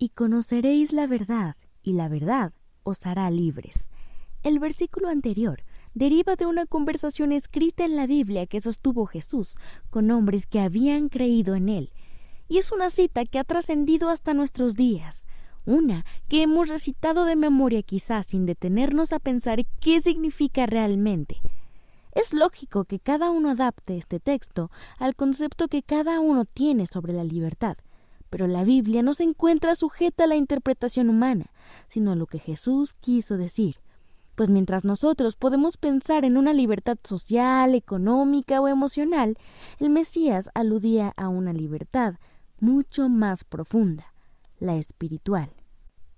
y conoceréis la verdad, y la verdad os hará libres. El versículo anterior deriva de una conversación escrita en la Biblia que sostuvo Jesús con hombres que habían creído en él, y es una cita que ha trascendido hasta nuestros días, una que hemos recitado de memoria quizás sin detenernos a pensar qué significa realmente. Es lógico que cada uno adapte este texto al concepto que cada uno tiene sobre la libertad, pero la Biblia no se encuentra sujeta a la interpretación humana, sino a lo que Jesús quiso decir. Pues mientras nosotros podemos pensar en una libertad social, económica o emocional, el Mesías aludía a una libertad mucho más profunda, la espiritual.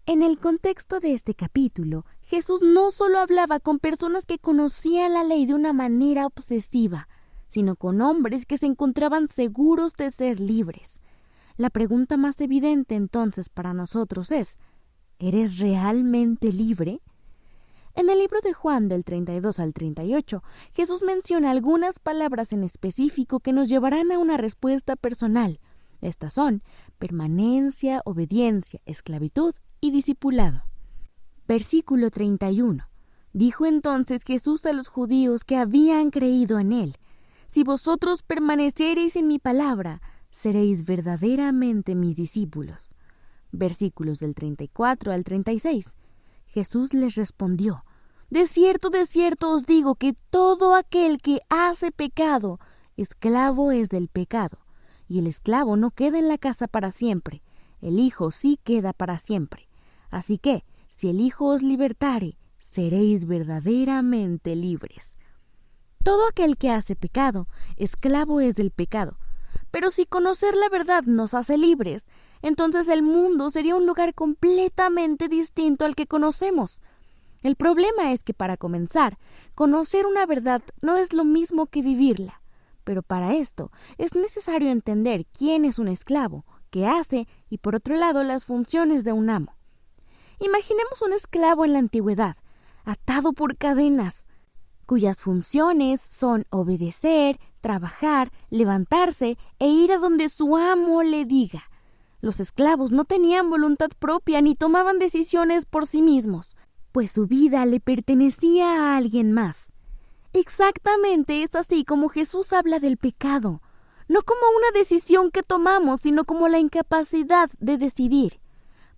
En el contexto de este capítulo, Jesús no solo hablaba con personas que conocían la ley de una manera obsesiva, sino con hombres que se encontraban seguros de ser libres. La pregunta más evidente entonces para nosotros es: ¿eres realmente libre? En el libro de Juan del 32 al 38, Jesús menciona algunas palabras en específico que nos llevarán a una respuesta personal. Estas son permanencia, obediencia, esclavitud y discipulado. Versículo 31. Dijo entonces Jesús a los judíos que habían creído en él: si vosotros permaneciereis en mi palabra, seréis verdaderamente mis discípulos. Versículos del 34 al 36. Jesús les respondió: de cierto os digo que todo aquel que hace pecado, esclavo es del pecado. Y el esclavo no queda en la casa para siempre, el Hijo sí queda para siempre. Así que, si el Hijo os libertare, seréis verdaderamente libres. Todo aquel que hace pecado, esclavo es del pecado. Pero si conocer la verdad nos hace libres, entonces el mundo sería un lugar completamente distinto al que conocemos. El problema es que, para comenzar, conocer una verdad no es lo mismo que vivirla. Pero para esto es necesario entender quién es un esclavo, qué hace y, por otro lado, las funciones de un amo. Imaginemos un esclavo en la antigüedad, atado por cadenas, cuyas funciones son obedecer, trabajar, levantarse e ir a donde su amo le diga. Los esclavos no tenían voluntad propia ni tomaban decisiones por sí mismos, pues su vida le pertenecía a alguien más. Exactamente es así como Jesús habla del pecado, no como una decisión que tomamos, sino como la incapacidad de decidir.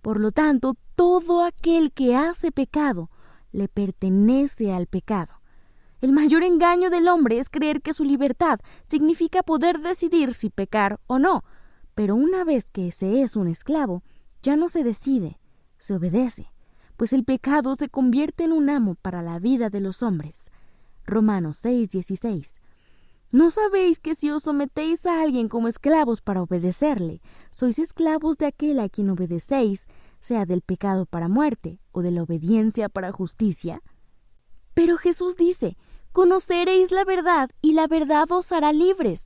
Por lo tanto, todo aquel que hace pecado le pertenece al pecado. El mayor engaño del hombre es creer que su libertad significa poder decidir si pecar o no, pero una vez que se es un esclavo, ya no se decide, se obedece, pues el pecado se convierte en un amo para la vida de los hombres. Romanos 6:16. ¿No sabéis que si os sometéis a alguien como esclavos para obedecerle, sois esclavos de aquel a quien obedecéis, sea del pecado para muerte o de la obediencia para justicia? Pero Jesús dice: conoceréis la verdad y la verdad os hará libres.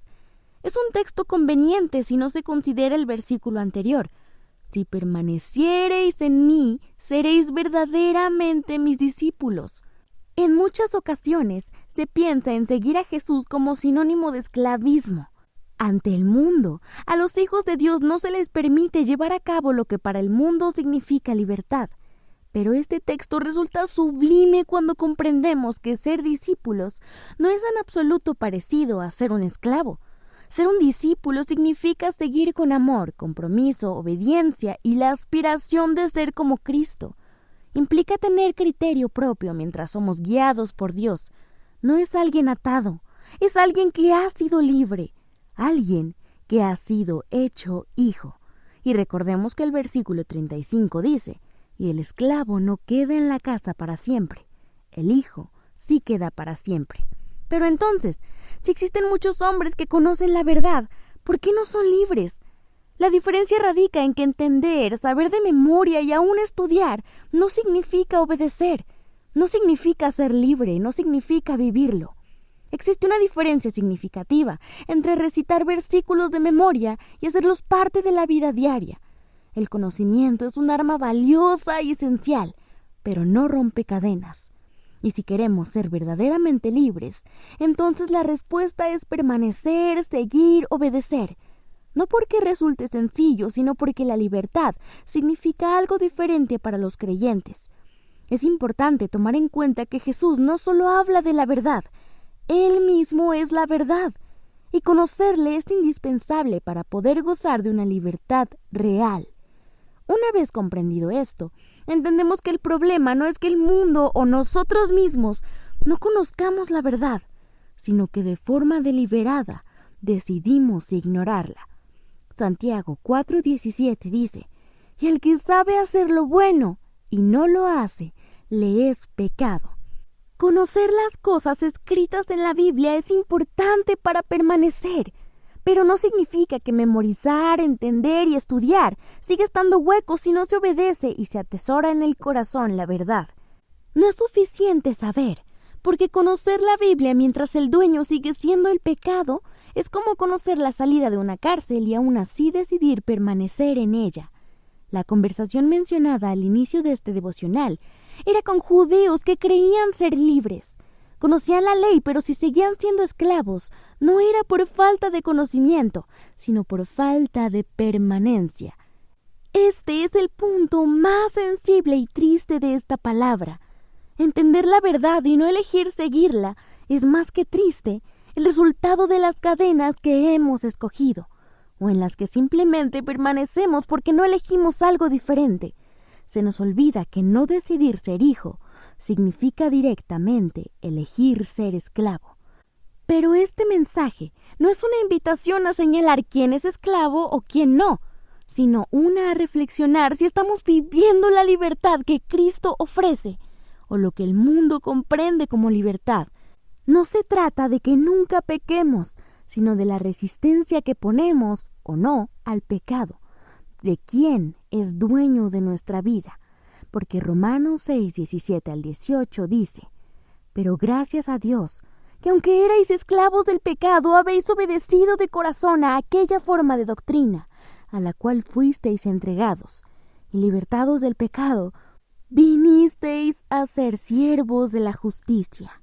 Es un texto conveniente si no se considera el versículo anterior: si permaneciereis en mí, seréis verdaderamente mis discípulos. En muchas ocasiones se piensa en seguir a Jesús como sinónimo de esclavismo. Ante el mundo, a los hijos de Dios no se les permite llevar a cabo lo que para el mundo significa libertad. Pero este texto resulta sublime cuando comprendemos que ser discípulos no es en absoluto parecido a ser un esclavo. Ser un discípulo significa seguir con amor, compromiso, obediencia y la aspiración de ser como Cristo. Implica tener criterio propio mientras somos guiados por Dios. No es alguien atado, es alguien que ha sido libre, alguien que ha sido hecho hijo. Y recordemos que el versículo 35 dice: y el esclavo no queda en la casa para siempre, el hijo sí queda para siempre. Pero entonces, si existen muchos hombres que conocen la verdad, ¿por qué no son libres? La diferencia radica en que entender, saber de memoria y aún estudiar no significa obedecer, no significa ser libre, no significa vivirlo. Existe una diferencia significativa entre recitar versículos de memoria y hacerlos parte de la vida diaria. El conocimiento es un arma valiosa y esencial, pero no rompe cadenas. Y si queremos ser verdaderamente libres, entonces la respuesta es permanecer, seguir, obedecer. no porque resulte sencillo, sino porque la libertad significa algo diferente para los creyentes. Es importante tomar en cuenta que Jesús no solo habla de la verdad, Él mismo es la verdad, y conocerle es indispensable para poder gozar de una libertad real. Una vez comprendido esto, entendemos que el problema no es que el mundo o nosotros mismos no conozcamos la verdad, sino que de forma deliberada decidimos ignorarla. Santiago 4:17 dice: «Y el que sabe hacer lo bueno y no lo hace, le es pecado». Conocer las cosas escritas en la Biblia es importante para permanecer, pero no significa que memorizar, entender y estudiar siga estando hueco si no se obedece y se atesora en el corazón la verdad. No es suficiente saber, porque conocer la Biblia mientras el dueño sigue siendo el pecado es como conocer la salida de una cárcel y aún así decidir permanecer en ella. La conversación mencionada al inicio de este devocional era con judíos que creían ser libres. Conocían la ley, pero si seguían siendo esclavos, no era por falta de conocimiento, sino por falta de permanencia. Este es el punto más sensible y triste de esta palabra. Entender la verdad y no elegir seguirla es más que triste, el resultado de las cadenas que hemos escogido, o en las que simplemente permanecemos porque no elegimos algo diferente. Se nos olvida que no decidir ser hijo significa directamente elegir ser esclavo. Pero este mensaje no es una invitación a señalar quién es esclavo o quién no, sino una a reflexionar si estamos viviendo la libertad que Cristo ofrece o lo que el mundo comprende como libertad. No se trata de que nunca pequemos, sino de la resistencia que ponemos o no al pecado, de quién es dueño de nuestra vida. Porque Romanos 6:17-18 dice: «Pero gracias a Dios, que aunque erais esclavos del pecado, habéis obedecido de corazón a aquella forma de doctrina, a la cual fuisteis entregados, y libertados del pecado, vinisteis a ser siervos de la justicia».